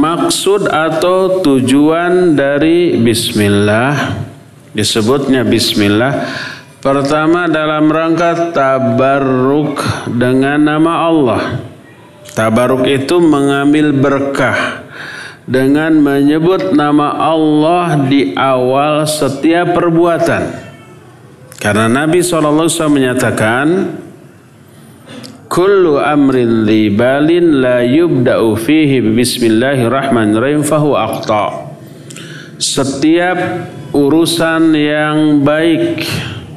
maksud atau tujuan dari bismillah, disebutnya bismillah, pertama dalam rangka tabarruk dengan nama Allah. Tabarruk itu mengambil berkah dengan menyebut nama Allah di awal setiap perbuatan. Karena Nabi SAW menyatakan, kullu amrin li balin la yubda'u fihi bismillahirrahmanirrahim fahu aqta. Setiap urusan yang baik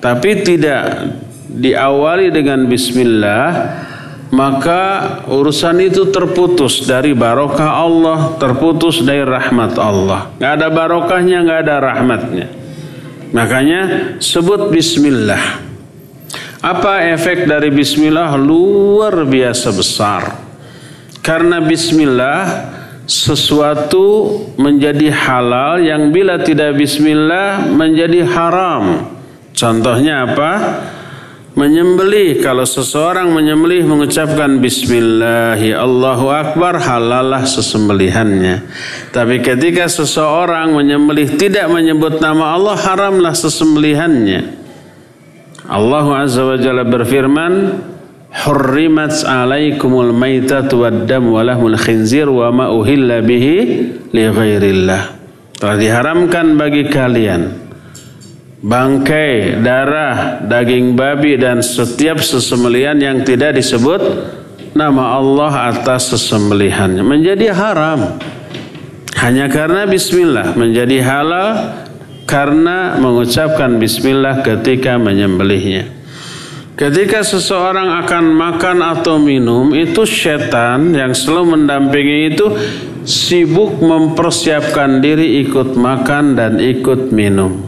tapi tidak diawali dengan bismillah, maka urusan itu terputus dari barokah Allah, terputus dari rahmat Allah. Nggak ada barokahnya, nggak ada rahmatnya. Makanya sebut bismillah. Apa efek dari bismillah? Luar biasa besar. Karena bismillah sesuatu menjadi halal yang bila tidak bismillah menjadi haram. Contohnya apa? Menyembelih. Kalau seseorang menyembelih mengucapkan bismillahi Allahu Akbar, halallah sesembelihannya. Tapi ketika seseorang menyembelih tidak menyebut nama Allah, haramlah sesembelihannya. Allah Azza wa Jalla berfirman, hurrimat alaikumul maitatu waddam walahmul khinzir wa ma uhilla bihi li ghairillah. Telah diharamkan bagi kalian bangkai, darah, daging babi dan setiap sesembelihan yang tidak disebut nama Allah atas sesembelihannya. Menjadi haram hanya karena bismillah, menjadi halal karena mengucapkan bismillah ketika menyembelihnya. Ketika seseorang akan makan atau minum, itu setan yang selalu mendampingi itu sibuk mempersiapkan diri ikut makan dan ikut minum.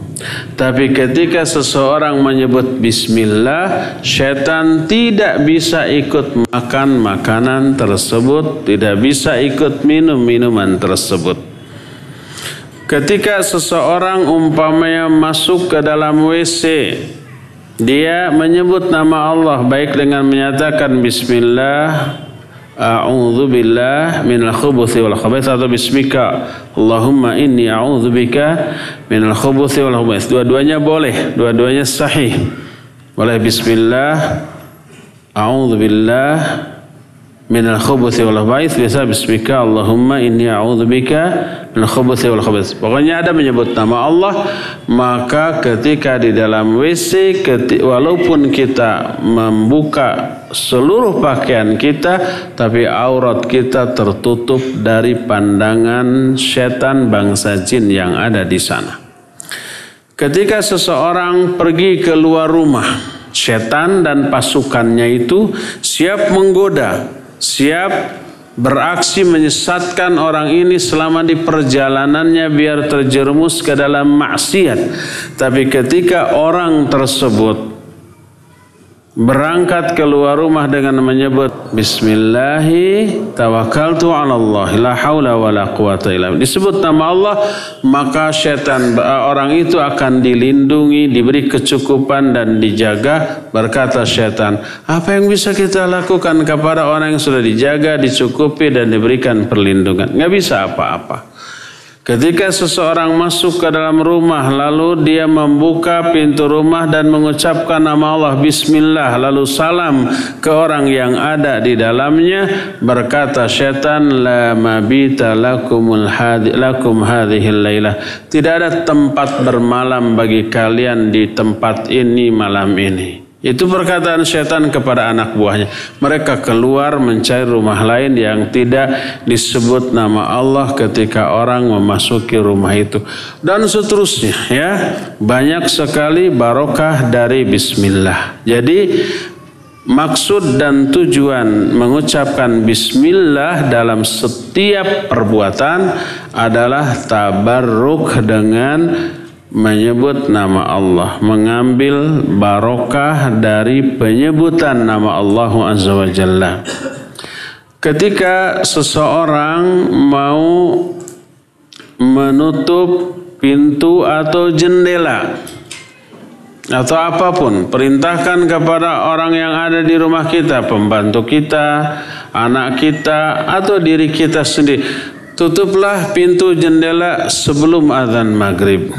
Tapi ketika seseorang menyebut bismillah, setan tidak bisa ikut makan makanan tersebut, tidak bisa ikut minum minuman tersebut. Ketika seseorang umpamanya masuk ke dalam WC, dia menyebut nama Allah baik dengan menyatakan bismillah, a'udzubillah minal khubuthi wal khaba'ith, atau bismika Allahumma inni a'udzubika minal khubuthi wal khaba'ith. Dua-duanya boleh, dua-duanya sahih. Boleh bismillah, a'udzubillah minal khubuthi wal khaba'ith, bisa bismika Allahumma inni a'udzubika minal khubuthi wal khaba'ith. Pokoknya ada menyebut nama Allah. Maka ketika di dalam WC, walaupun kita membuka seluruh pakaian kita, tapi aurat kita tertutup dari pandangan setan bangsa jin yang ada di sana. Ketika seseorang pergi keluar rumah, setan dan pasukannya itu siap menggoda, siap beraksi menyesatkan orang ini selama di perjalanannya biar terjerumus ke dalam maksiat. Tapi ketika orang tersebut berangkat keluar rumah dengan menyebut bismillahi tawakkaltu ala Allah la haula wala quwata illa billah, disebut nama Allah, maka setan orang itu akan dilindungi, diberi kecukupan dan dijaga. Berkata setan, apa yang bisa kita lakukan kepada orang yang sudah dijaga, dicukupi dan diberikan perlindungan? Nggak bisa apa-apa. Ketika seseorang masuk ke dalam rumah, lalu dia membuka pintu rumah dan mengucapkan nama Allah bismillah, lalu salam ke orang yang ada di dalamnya, berkata syaitan, la mabita lakum hadhil lailah, tidak ada tempat bermalam bagi kalian di tempat ini malam ini. Itu perkataan syaitan kepada anak buahnya. Mereka keluar mencari rumah lain yang tidak disebut nama Allah ketika orang memasuki rumah itu. Dan seterusnya ya. Banyak sekali barokah dari bismillah. Jadi maksud dan tujuan mengucapkan bismillah dalam setiap perbuatan adalah tabarruk dengan menyebut nama Allah, mengambil barokah dari penyebutan nama Allah Azza wa Jalla. Ketika seseorang mau menutup pintu atau jendela atau apapun, perintahkan kepada orang yang ada di rumah kita, pembantu kita, anak kita, atau diri kita sendiri, tutuplah pintu jendela sebelum azan maghrib.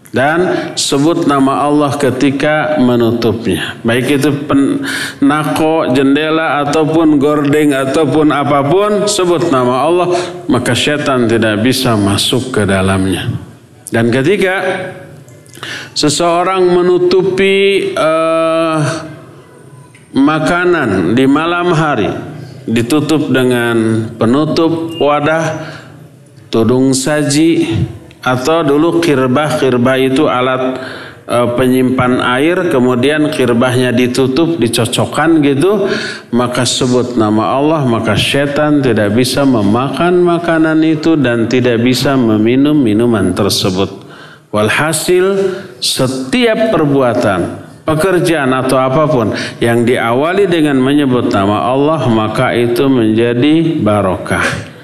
Dan sebut nama Allah ketika menutupnya. Baik itu penako, jendela, ataupun gordeng, ataupun apapun, sebut nama Allah, maka syaitan tidak bisa masuk ke dalamnya. Dan ketika seseorang menutupi makanan di malam hari, ditutup dengan penutup wadah, tudung saji, atau dulu kirbah itu alat penyimpan air, kemudian kirbahnya ditutup, dicocokkan gitu, maka sebut nama Allah, maka syaitan tidak bisa memakan makanan itu dan tidak bisa meminum minuman tersebut. Walhasil setiap perbuatan, pekerjaan atau apapun yang diawali dengan menyebut nama Allah, maka itu menjadi barokah.